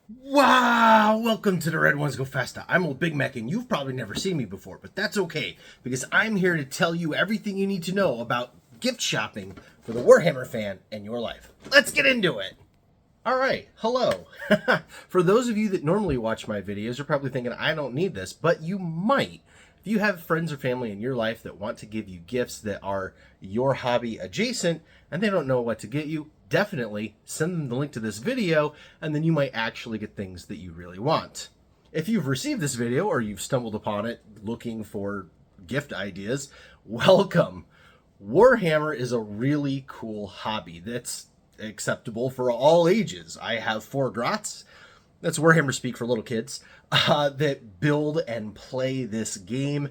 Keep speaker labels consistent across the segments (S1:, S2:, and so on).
S1: Wow! Welcome to the Red Ones Go Festa. I'm old Big Mac, and you've probably never seen me before, but that's okay because I'm here to tell you everything you need to know about gift shopping for the Warhammer fan in your life. Let's get into it. All right, hello. For those of you that normally watch my videos, you're probably thinking, I don't need this, but you might. If you have friends or family in your life that want to give you gifts that are your hobby adjacent and they don't know what to get you, definitely send them the link to this video and then you might actually get things that you really want. If you've received this video or you've stumbled upon it looking for gift ideas, welcome. Warhammer is a really cool hobby that's acceptable for all ages. I have four grots. That's Warhammer speak for little kids that build and play this game.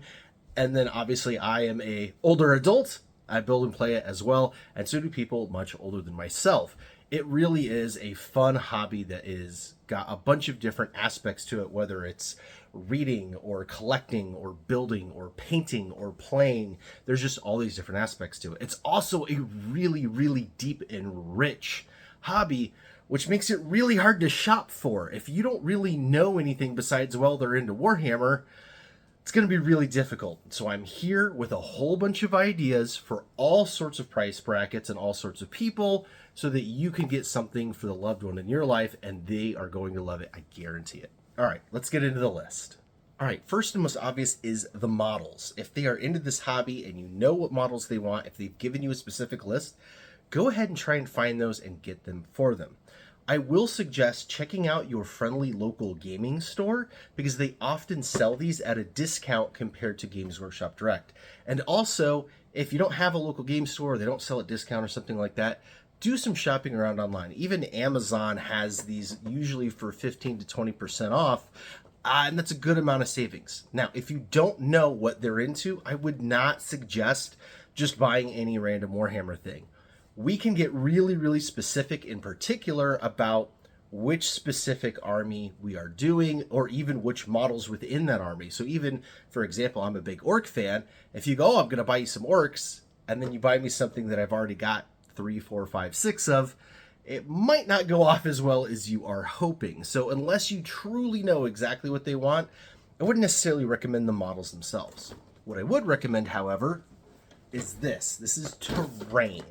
S1: And then obviously I am a older adult. I build and play it as well, and so do people much older than myself. It really is a fun hobby that is got a bunch of different aspects to it, whether it's reading or collecting or building or painting or playing. There's just all these different aspects to it. It's also a really, really deep and rich hobby, which makes it really hard to shop for. If you don't really know anything besides, well, they're into Warhammer, it's going to be really difficult. So I'm here with a whole bunch of ideas for all sorts of price brackets and all sorts of people so that you can get something for the loved one in your life and they are going to love it. I guarantee it. All right, let's get into the list. All right, first and most obvious is the models. If they are into this hobby and you know what models they want, if they've given you a specific list, go ahead and try and find those and get them for them. I will suggest checking out your friendly local gaming store because they often sell these at a discount compared to Games Workshop Direct. And also, if you don't have a local game store, or they don't sell at discount or something like that, do some shopping around online. Even Amazon has these usually for 15 to 20% off, and that's a good amount of savings. Now, if you don't know what they're into, I would not suggest just buying any random Warhammer thing. We can get really, really specific in particular about which specific army we are doing or even which models within that army. So even, for example, I'm a big orc fan. If you go, oh, I'm going to buy you some orcs, and then you buy me something that I've already got 3, 4, 5, 6 of, it might not go off as well as you are hoping. So unless you truly know exactly what they want, I wouldn't necessarily recommend the models themselves. What I would recommend, however, is this. This is terrain.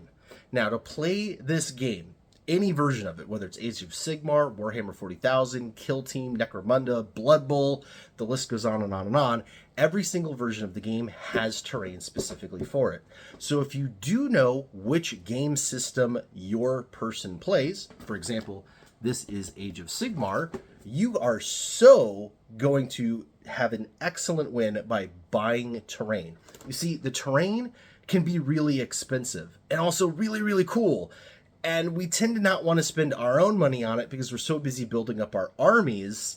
S1: Now, to play this game, any version of it, whether it's Age of Sigmar, Warhammer 40,000, Kill Team, Necromunda, Blood Bowl, the list goes on and on and on, every single version of the game has terrain specifically for it. So if you do know which game system your person plays, for example, this is Age of Sigmar, you are so going to have an excellent win by buying terrain. You see, the terrain can be really expensive and also really, really cool. And we tend to not want to spend our own money on it because we're so busy building up our armies.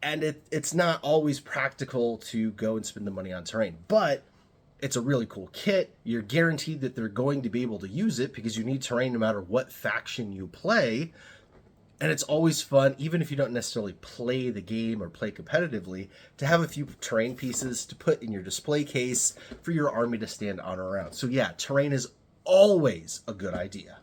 S1: And it's not always practical to go and spend the money on terrain. But it's a really cool kit. You're guaranteed that they're going to be able to use it because you need terrain no matter what faction you play. And it's always fun, even if you don't necessarily play the game or play competitively, to have a few terrain pieces to put in your display case for your army to stand on or around. So yeah, terrain is always a good idea.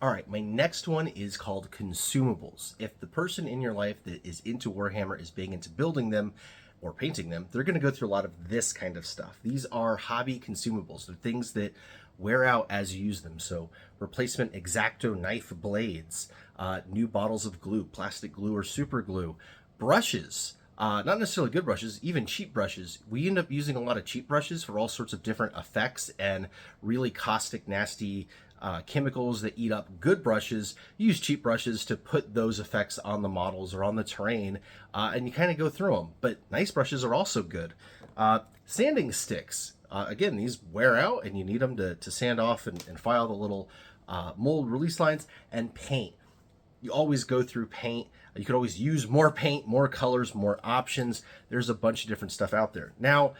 S1: All right, my next one is called consumables. If the person in your life that is into Warhammer is big into building them or painting them, they're going to go through a lot of this kind of stuff. These are hobby consumables. They're things that wear out as you use them. So replacement X-Acto knife blades, new bottles of glue, plastic glue or super glue, brushes, not necessarily good brushes, even cheap brushes. We end up using a lot of cheap brushes for all sorts of different effects and really caustic, nasty chemicals that eat up good brushes. You use cheap brushes to put those effects on the models or on the terrain, and you kind of go through them. But nice brushes are also good. Sanding sticks. Again, these wear out and you need them to sand off and file the little mold release lines. And paint. You always go through paint. You could always use more paint, more colors, more options. There's a bunch of different stuff out there. Now,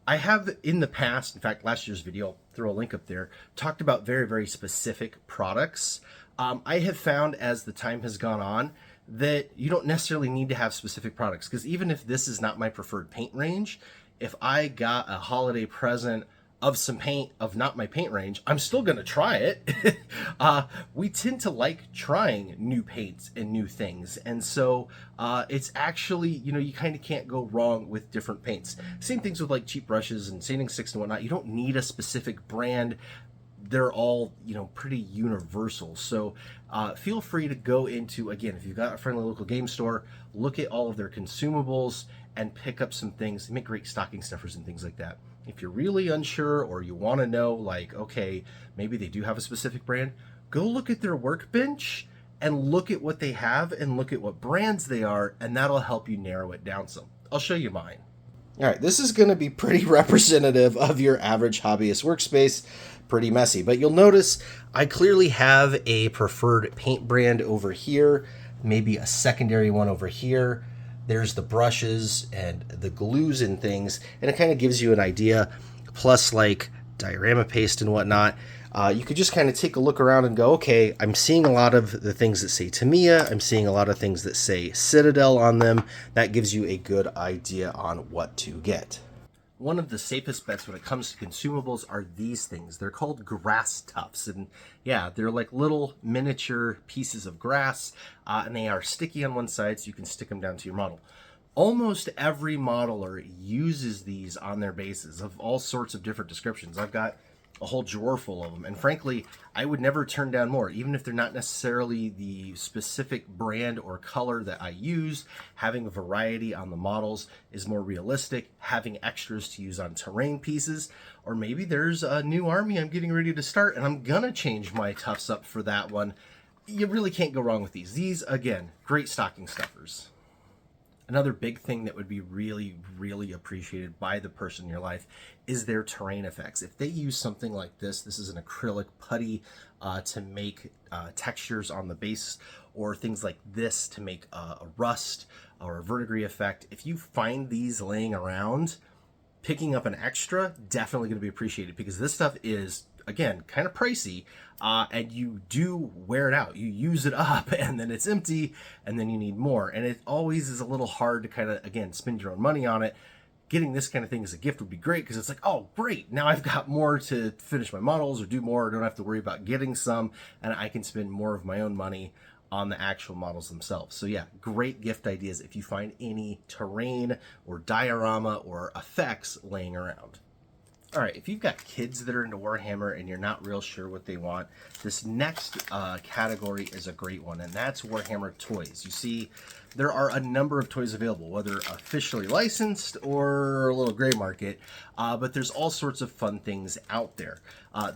S1: I have in the past, in fact, last year's video, I'll throw a link up there, talked about very, very specific products. I have found as the time has gone on that you don't necessarily need to have specific products, because even if this is not my preferred paint range, if I got a holiday present of some paint of not my paint range, I'm still going to try it. We tend to like trying new paints and new things. And so it's actually, you kind of can't go wrong with different paints. Same things with like cheap brushes and sanding sticks and whatnot. You don't need a specific brand. They're all, pretty universal. So feel free to go into, again, if you've got a friendly local game store, look at all of their consumables and pick up some things. They make great stocking stuffers and things like that. If you're really unsure or you want to know, like, okay, maybe they do have a specific brand, go look at their workbench and look at what they have and look at what brands they are, and that'll help you narrow it down some. I'll show you mine. All right, this is going to be pretty representative of your average hobbyist workspace. Pretty messy, but you'll notice I clearly have a preferred paint brand over here, maybe a secondary one over here. There's the brushes and the glues and things, and it kind of gives you an idea, plus like diorama paste and whatnot. You could just kind of take a look around and go, okay, I'm seeing a lot of the things that say Tamiya. I'm seeing a lot of things that say Citadel on them. That gives you a good idea on what to get. One of the safest bets when it comes to consumables are these things. They're called grass tufts. And yeah, they're like little miniature pieces of grass, and they are sticky on one side so you can stick them down to your model. Almost every modeler uses these on their bases of all sorts of different descriptions. I've got a whole drawer full of them, and frankly, I would never turn down more, even if they're not necessarily the specific brand or color that I use. Having a variety on the models is more realistic. Having extras to use on terrain pieces, or maybe there's a new army I'm getting ready to start and I'm gonna change my tufts up for that one. You really can't go wrong with these. These, again, great stocking stuffers. Another big thing that would be really, really appreciated by the person in your life is their terrain effects. If they use something like this is an acrylic putty to make textures on the base, or things like this to make a rust or a verdigris effect. If you find these laying around, picking up an extra, definitely going to be appreciated, because this stuff is, again, kind of pricey, and you do wear it out. You use it up and then it's empty and then you need more. And it always is a little hard to kind of, again, spend your own money on it. Getting this kind of thing as a gift would be great, because it's like, oh, great, now I've got more to finish my models or do more. I don't have to worry about getting some, and I can spend more of my own money on the actual models themselves. So yeah, great gift ideas if you find any terrain or diorama or effects laying around. All right, if you've got kids that are into Warhammer and you're not real sure what they want, this next category is a great one, and that's Warhammer toys. You see, there are a number of toys available, whether officially licensed or a little gray market, but there's all sorts of fun things out there.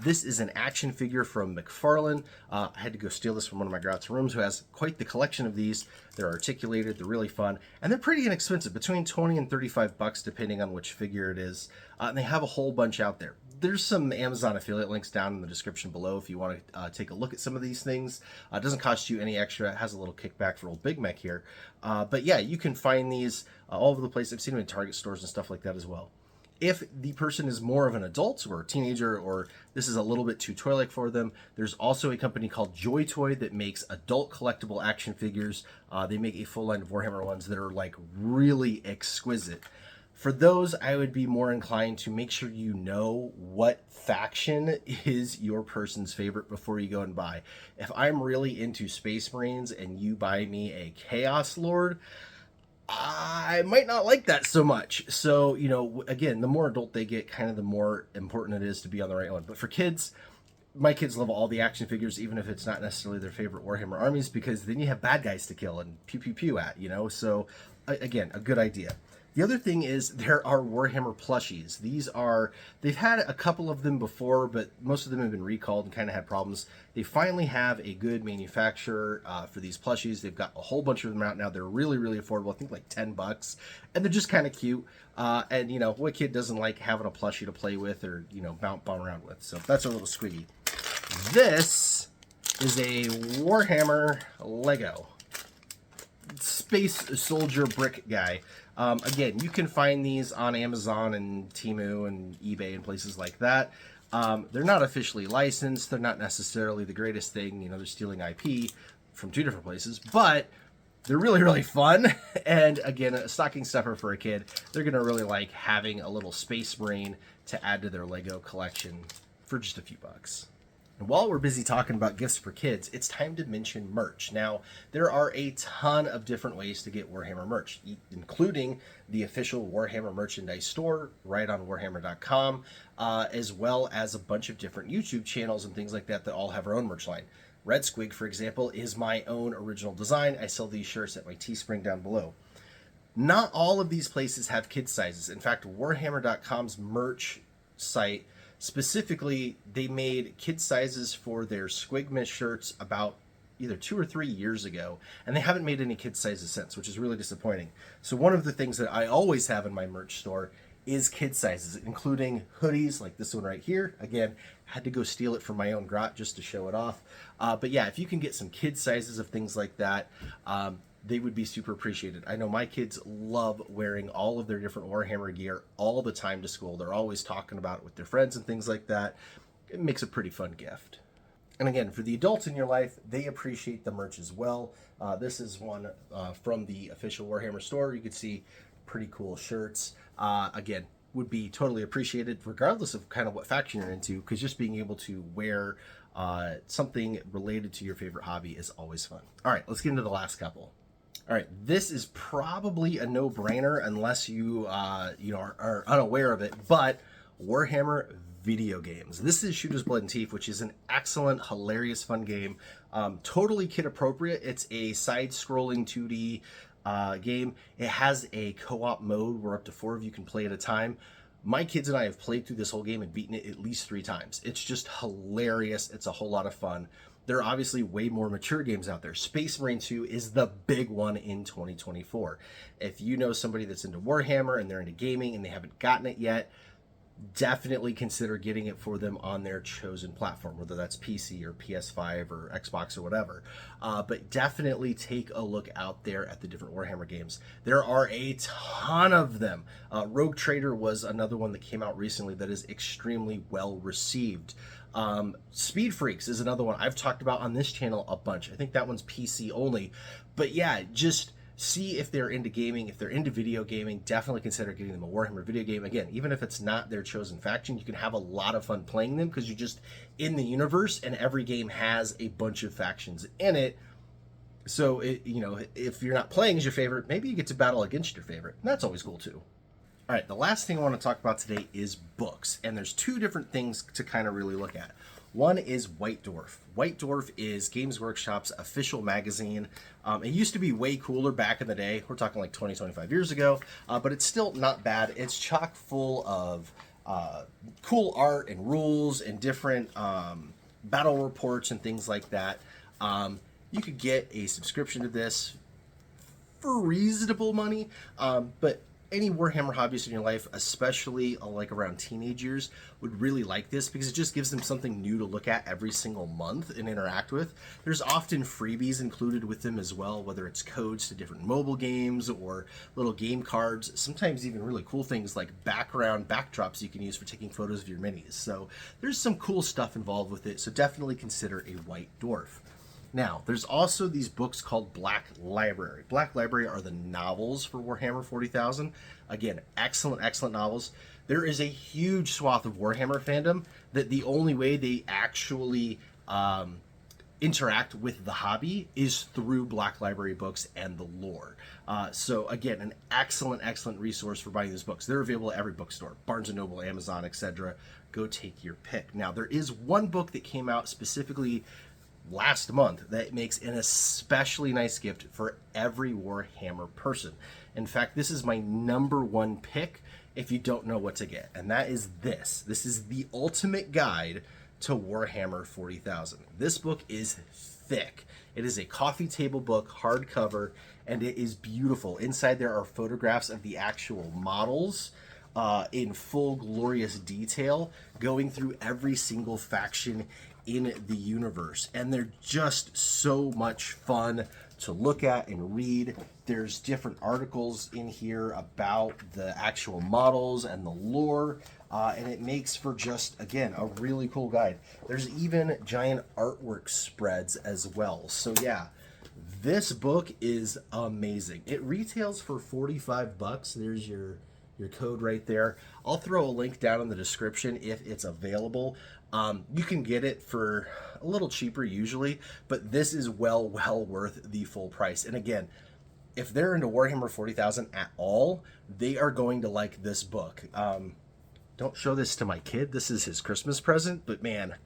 S1: This is an action figure from McFarlane. I had to go steal this from one of my Grouts rooms, who has quite the collection of these. They're articulated, they're really fun, and they're pretty inexpensive, between 20 and 35 bucks depending on which figure it is. And they have a whole bunch out there. There's some Amazon affiliate links down in the description below if you want to take a look at some of these things. It doesn't cost you any extra. It has a little kickback for old Big Mech here. But yeah, you can find these all over the place. I've seen them in Target stores and stuff like that as well. If the person is more of an adult or a teenager, or this is a little bit too toy-like for them, there's also a company called Joy Toy that makes adult collectible action figures. They make a full line of Warhammer ones that are like really exquisite. For those, I would be more inclined to make sure you know what faction is your person's favorite before you go and buy. If I'm really into Space Marines and you buy me a Chaos Lord, I might not like that so much. So, again, the more adult they get, kind of the more important it is to be on the right one. But for kids, my kids love all the action figures, even if it's not necessarily their favorite Warhammer armies, because then you have bad guys to kill and pew pew pew at, So, again, a good idea. The other thing is there are Warhammer plushies. They've had a couple of them before, but most of them have been recalled and kind of had problems. They finally have a good manufacturer for these plushies. They've got a whole bunch of them out now. They're really, really affordable. I think like 10 bucks. And they're just kind of cute. And, what kid doesn't like having a plushie to play with or, bounce around with? So that's a little squeaky. This is a Warhammer Lego Space Soldier brick guy. Again, you can find these on Amazon and Temu and eBay and places like that. They're not officially licensed. They're not necessarily the greatest thing. They're stealing IP from two different places, but they're really, really fun. And again, a stocking stuffer for a kid. They're going to really like having a little Space Marine to add to their Lego collection for just a few bucks. And while we're busy talking about gifts for kids, it's time to mention merch. Now, there are a ton of different ways to get Warhammer merch, including the official Warhammer merchandise store right on warhammer.com, as well as a bunch of different YouTube channels and things like that that all have their own merch line. Red Squig, for example, is my own original design. I sell these shirts at my Teespring down below. Not all of these places have kid sizes. In fact, warhammer.com's merch site specifically, they made kid sizes for their Squigmas shirts about either 2 or 3 years ago, and they haven't made any kid sizes since, which is really disappointing. So one of the things that I always have in my merch store is kid sizes, including hoodies like this one right here. Again, had to go steal it from my own grot just to show it off. But yeah, if you can get some kid sizes of things like that, they would be super appreciated. I know my kids love wearing all of their different Warhammer gear all the time to school. They're always talking about it with their friends and things like that. It makes a pretty fun gift. And again, for the adults in your life, they appreciate the merch as well. This is one from the official Warhammer store. You can see pretty cool shirts. Again, would be totally appreciated regardless of kind of what faction you're into, because just being able to wear something related to your favorite hobby is always fun. All right, let's get into the last couple. All right, this is probably a no-brainer unless you are unaware of it, but Warhammer video games. This is Shooters, Blood, and Teeth, which is an excellent, hilarious, fun game. Totally kid-appropriate. It's a side-scrolling 2D game. It has a co-op mode where up to 4 of you can play at a time. My kids and I have played through this whole game and beaten it at least 3 times. It's just hilarious. It's a whole lot of fun. There are obviously way more mature games out there. Space Marine 2 is the big one in 2024. If you know somebody that's into Warhammer and they're into gaming and they haven't gotten it yet, definitely consider getting it for them on their chosen platform, whether that's PC or PS5 or Xbox or whatever. But definitely take a look out there at the different Warhammer games. There are a ton of them. Rogue Trader was another one that came out recently that is extremely well received. Speed Freaks is another one I've talked about on this channel a bunch. I think that one's PC only. But yeah, just see if they're into gaming. If they're into video gaming, definitely consider getting them a Warhammer video game. Again, even if it's not their chosen faction, you can have a lot of fun playing them because you're just in the universe, and every game has a bunch of factions in it. So, if you're not playing as your favorite, maybe you get to battle against your favorite. And that's always cool too. All right, the last thing I want to talk about today is books. And there's 2 different things to kind of really look at. One is White Dwarf. White Dwarf is Games Workshop's official magazine. It used to be way cooler back in the day. We're talking like 20, 25 years ago, but it's still not bad. It's chock full of cool art and rules and different battle reports and things like that. You could get a subscription to this for reasonable money, but any Warhammer hobbyist in your life, especially like around teenage years, would really like this because it just gives them something new to look at every single month and interact with. There's often freebies included with them as well, whether it's codes to different mobile games or little game cards, sometimes even really cool things like background backdrops you can use for taking photos of your minis. So there's some cool stuff involved with it, so definitely consider a White Dwarf. Now, there's also these books called Black Library. Black Library are the novels for Warhammer 40,000. Again, excellent, excellent novels. There is a huge swath of Warhammer fandom that the only way they actually interact with the hobby is through Black Library books and the lore. So again, an excellent, excellent resource for buying these books. They're available at every bookstore, Barnes & Noble, Amazon, etc. Go take your pick. Now, there is one book that came out specifically last month that makes an especially nice gift for every Warhammer person. In fact, this is my #1 pick if you don't know what to get, and that is this. This is the ultimate guide to Warhammer 40,000. This book is thick. It is a coffee table book, hardcover, and it is beautiful. Inside there are photographs of the actual models in full glorious detail, going through every single faction in the universe, and they're just so much fun to look at and read. There's different articles in here about the actual models and the lore, and it makes for just, again, a really cool guide. There's even giant artwork spreads as well. So yeah, this book is amazing. It retails for $45. There's your your code right there. I'll throw a link down in the description if it's available. You can get it for a little cheaper usually, but this is well worth the full price. And again, if they're into Warhammer 40,000 at all, they are going to like this book. Don't show this to my kid. This is his Christmas present, but man,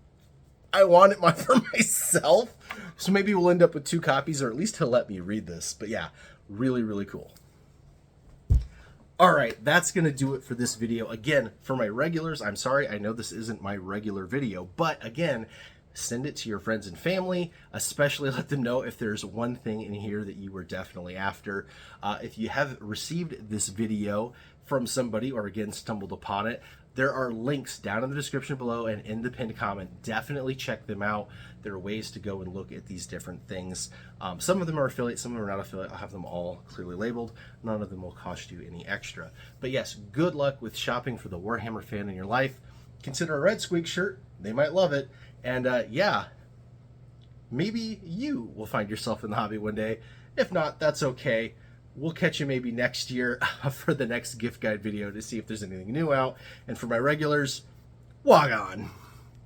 S1: I want it for myself. So maybe we'll end up with 2 copies, or at least he'll let me read this. But yeah, really cool. All right, that's going to do it for this video. Again, for my regulars, I'm sorry, I know this isn't my regular video, but again, send it to your friends and family, especially let them know if there's one thing in here that you were definitely after. If you have received this video from somebody or again stumbled upon it, there are links down in the description below and in the pinned comment. Definitely check them out. There are ways to go and look at these different things. Some of them are affiliate, some of them are not affiliate. I'll have them all clearly labeled. None of them will cost you any extra. But yes, good luck with shopping for the Warhammer fan in your life. Consider a Red Squeak shirt. They might love it. And yeah, maybe you will find yourself in the hobby one day. If not, that's okay. We'll catch you maybe next year for the next gift guide video to see if there's anything new out. And for my regulars, wog on.